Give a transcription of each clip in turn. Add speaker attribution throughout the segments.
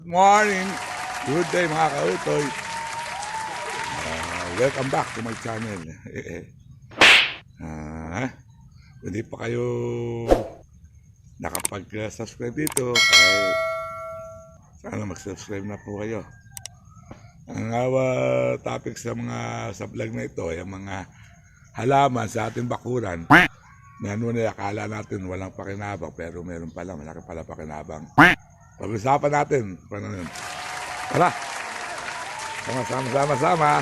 Speaker 1: morning, good day mga kautoy. Welcome back to my channel. Kung di pa kayo nakapag-subscribe dito, sana mag-subscribe na po kayo. Ang topic sa vlog na ito ay ang mga halaman sa ating bakuran na akala natin walang pakinabang pero meron pala, malaki pala pakinabang. Pag-usapan natin paano yun. Tara, sama-sama.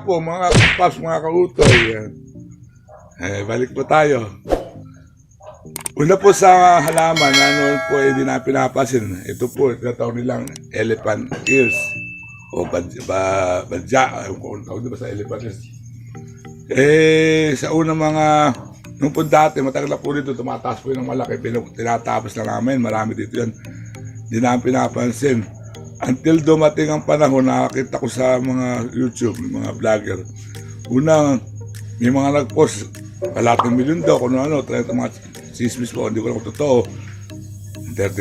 Speaker 1: Po mga kapas, mga kautoy, balik po tayo. Una po sa halaman na noon po hindi na pinapasin. Ito po, tinatawag nilang elephant ears o badya, kung tawag ba sa elephant ears. Sa unang nung po dati, matagal na po dito, tumataas po yung malaki, tinatapos na namin, marami dito yan. Hindi na pinapansin. Until dumating ang panahon, nakakita ko sa mga YouTube, mga vlogger. Unang, may mga nag-post, kalating milyon daw, kung ano, mga sismis po, hindi ko lang totoo. 30,000,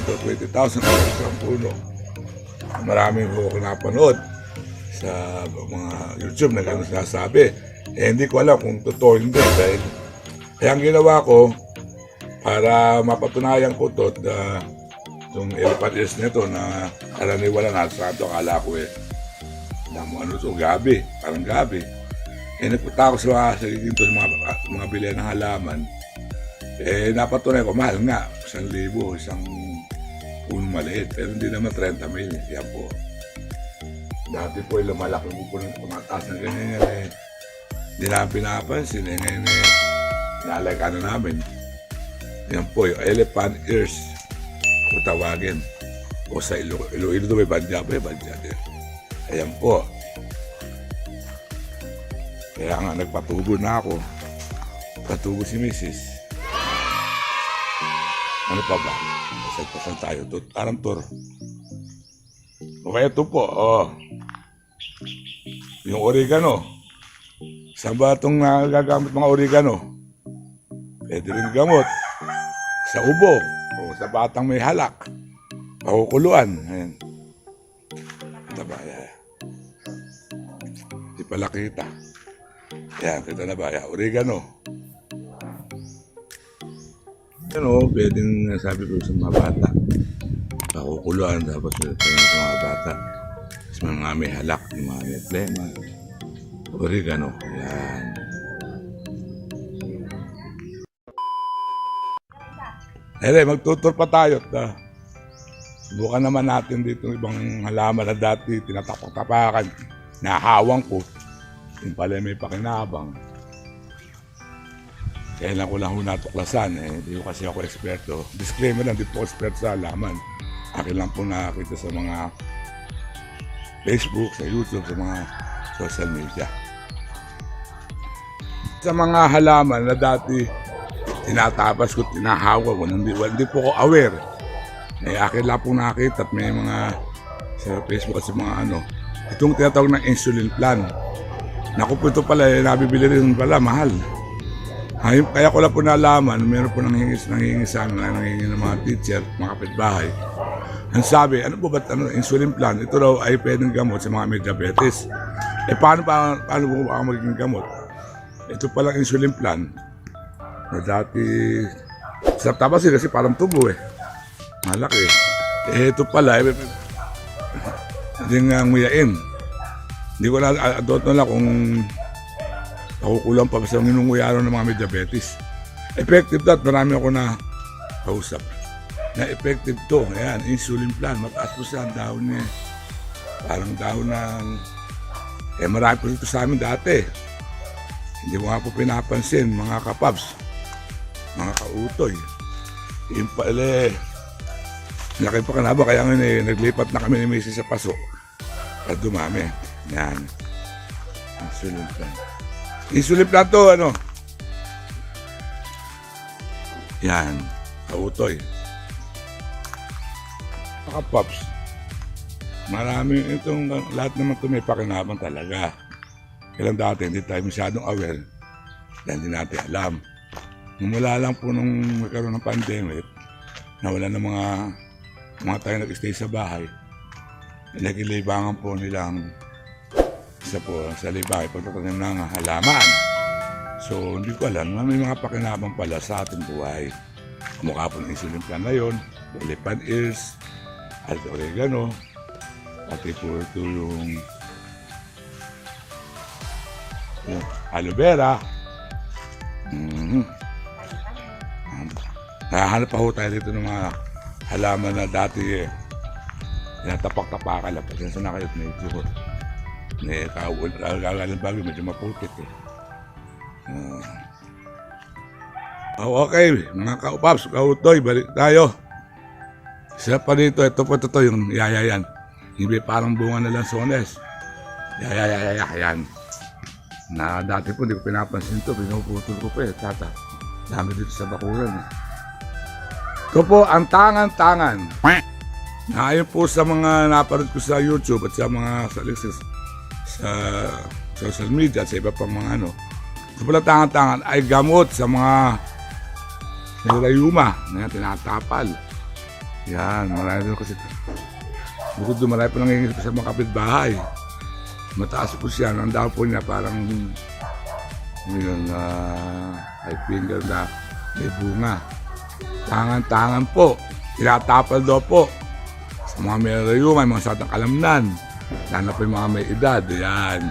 Speaker 1: ito 20,000, ang puno. Maraming ko napanood sa mga YouTube na gano'n sinasabi. Hindi ko alam kung totoo hindi. Dahil, kaya ang ginawa ko, para mapatunayan ko ito, itong elephant ears nito na karaniwala na sa ito, akala ko gabi, parang gabi. Nagpunta ako sa ginto ng mga bilihan ng halaman. Napatunay ko, mahal nga, 1,000, isang punong maliit, pero hindi naman 30 mil. Yan po. Dati po lumalaki mo po ng tumataas ng ganyan yan hindi namin pinapansin. Ngayon nalaga na namin. Yan po yung elephant ears kung tawagin. O sa Iloilo may badya pa, badya din. Ayan po. Kaya nga nagpatubo na ako. Patubo si Mrs. Ano pa ba? Pasag-pasag tayo. Parang tour. O kaya ito po. Yung oregano. Saan ba itong nagagamit mga oregano? Pwede rin gamot. Sa ubo. O sa batang may halak. Pakukuluan. Ayan. Kita ba? Di pala kita. Ayan, kita na ba? Ayan, oregano. Ano, pwedeng sabi ko sa mga bata. Pakukuluan. Tapos sa mga bata. Sa mga may halak. Yung mga may plema. Oregano. Ayan. Magtutur pa tayo. Subukan naman natin dito ibang halaman na dati tinatapak-tapakan. Nahawang ko. Yung pala may pakinabang. Kailan ko lang natuklasan Hindi ko kasi ako eksperto. Disclaimer lang, di po expert sa halaman. Akin lang po nakakita sa mga Facebook, sa YouTube, sa mga social media. Sa mga halaman na dati tinatapas ko, tinahawa ko, hindi po ako aware. Akin lang po nakakita at may mga sa Facebook at sa mga itong tinatawag na insulin plan. Naku po ito pala, nabibili rin pala, mahal. Kaya ko lang po nalaman, meron po nanghingi sa amin, nanghingi ng mga teacher, mga kapitbahay. Ang sabi, ano po ba insulin plan? Ito daw ay pwedeng gamot sa mga may diabetes. Paano po ako magiging gamot? Ito palang insulin plan na dati sa tabas kasi parang tubo malaki. Ito pala, hindi nga nguyain. Hindi ko na, adot na lang kung nakukulang pa sa minunguyaron ng mga may diabetes. Effective that, marami ako na kausap. Na effective to, ayan, insulin plan. Mataas po siya ang dahon niya. Parang dahon ng, marami po dito sa amin dati. Hindi ko nga po pinapansin, mga kapabs, mga kautoy. Yung pala, laki pa kanaba, kaya ngayon naglipat na kami ni Macy sa paso. At dumami. Yan. Insulin plan. Insulin plan to, Yan. Kautoy. Mga paps. Marami itong, lahat naman ito may pakinabang talaga. Kailan dati, hindi tayo masyadong aware. Dahil hindi natin alam. Mula lang po nung magkaroon ng pandemic, nawala ng mga tayo nag-stay sa bahay, nagilibangan po nilang isa po sa libay pagtatanim ng halaman. So, hindi ko alam, may mga pakinabang pala sa ating buhay. Mukha po ng insulin plan na yun, elephant ears, at oregano, pati po ito yung aloe vera. Nahanap pa ho tayo dito ng mga halaman na dati tinatapak-tapakan lang. Pasensya na kayo, kagalang bagay, medyo maputik okay, mga kaupaps, kautoy, balik tayo. Isa pa dito, ito yung yayayan. Hindi parang bunga na lansones. Yayayayan. Na dati po, hindi ko pinapansin ito, pinuputol ko pa tata. Dami dito sa bakuran Ito po, ang tangan-tangan. Ayon po sa mga napanood ko sa YouTube at sa mga sa social media at sa iba pang mga Ito pala tangan-tangan ay gamot sa mga nilayuma na tinatapal. Yan, marami doon kasi. Bukod doon, marami po nangyayari sa mga kapitbahay. Mataas po siya. Ang daw po niya parang ay finger na may bunga. Tangan-tangan po. Tinatapal daw po. Sa mga may rayuma, mga satang kalamnan. Lalo po yung mga may edad. Yan.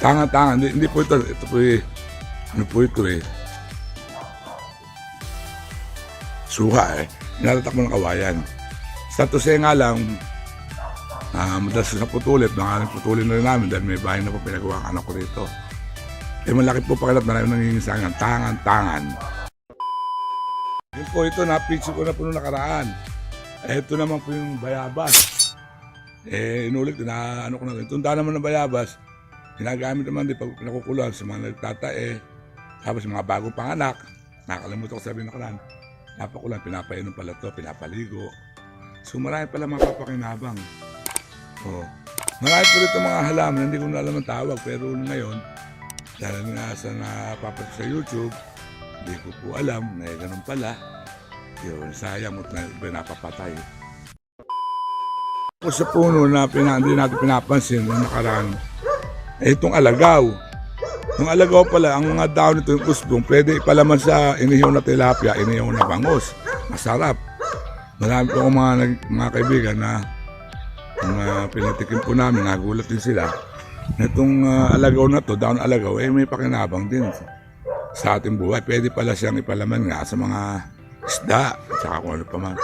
Speaker 1: Tangan-tangan. Hindi po ito. Ito po ito suha Nalatak mo ng kawayan. Sa tuse nga lang, madalas na putulit. Mga putulin na rin namin dahil may bahay na po pinagawa ang anak ko rito. Malaki po pakilat na rin nangingisangan. Tangan-tangan. Yun po ito, na-picture ko na po nung nakaraan. Ito naman po yung bayabas. Inulit, ko na. Tunda naman ng bayabas. Ginagamit naman din pag nakukulan sa mga nagtatae. Tapos mga bagong panganak. Nakakalimutan ko sabihin nakaraan. Napakulan, pinapainom pala ito, pinapaligo. So marami pala mga papakinabang. Marami po dito mga halaman, hindi ko na alam ang tawag. Pero ngayon, dahil nga sa napapat sa YouTube, hindi ko po alam na ganun pala. Yun, sayang at napapatay. Sa puno na hindi natin pinapansin na nakaraan, itong alagaw. Yung alagaw pala, ang mga daon nito yung usbong, pwede ipalaman sa inihaw na tilapia, inihaw na bangos. Masarap. Marami po mga kaibigan na pinatikim po namin, nagulat din sila. Itong alagaw na to, daon alagaw, may pakinabang din sa ating buhay. Pwede pala siyang ipalaman nga sa mga isda, at saka kung ano pa man.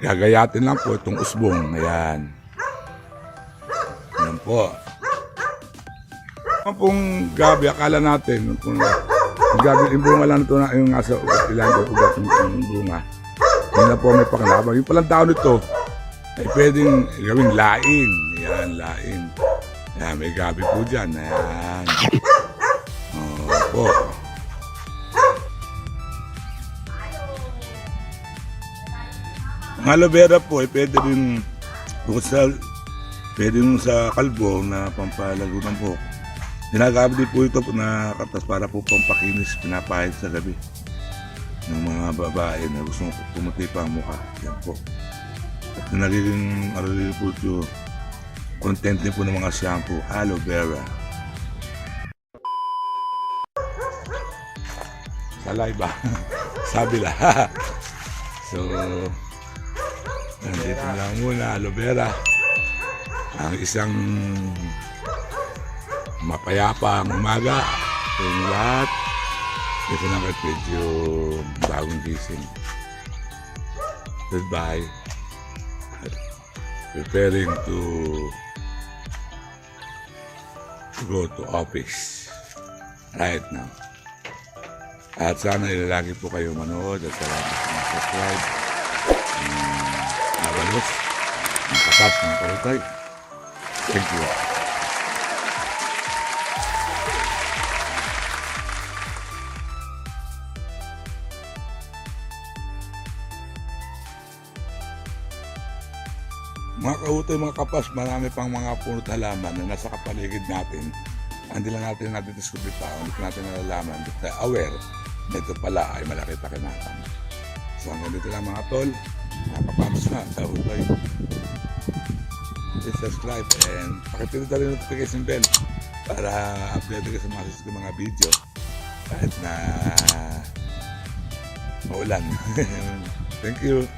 Speaker 1: Gagayatin lang po itong usbong. Ayan. Ayan po. Ang pong gabi, akala natin, kung gabi, yung bunga lang ito na yung nasa ugat, ilan ko ugat yung bunga. Hindi na po may pakalabang. Yung palang tao nito, ay pwedeng gawing laing. Ayan, laing. Ayan, may gabi po dyan. Ayan. Po. Ang aloe vera po ay pwede rin pwede rin sa kalbo na pampalago ng buhok. Ginagamit din po ito na katas para po pampakinis, pinapahid sa gabi ng mga babae na gusto pumuti pa ang mukha. Yan po. At nagiging po ito, content din po ng mga shampoo, aloe vera. Salay ba? Sabi la. So, nandito lang muna, aloe vera. Ang isang mapayapang umaga. So, yung lahat, ito na medyo bagong gising. Goodbye. Preparing to go to office right now. At sana ilalagi po kayo manood at salamat sa subscribe. Nagalos, ang katas ng Karutay. Thank you. Mga Kautay, mga kapas, marami pang mga punot halaman na nasa kapaligid natin. Hindi lang natin nadidiscover pa, hindi natin nalalaman, hindi tayo aware na ito pala ay malaki pakinatang. So hanggang dito lang mga tol, mga kapams na, Kautay. Please subscribe and pakipindot na rin notification bell para update ka sa mga susunod mga video kahit na maulan. Thank you.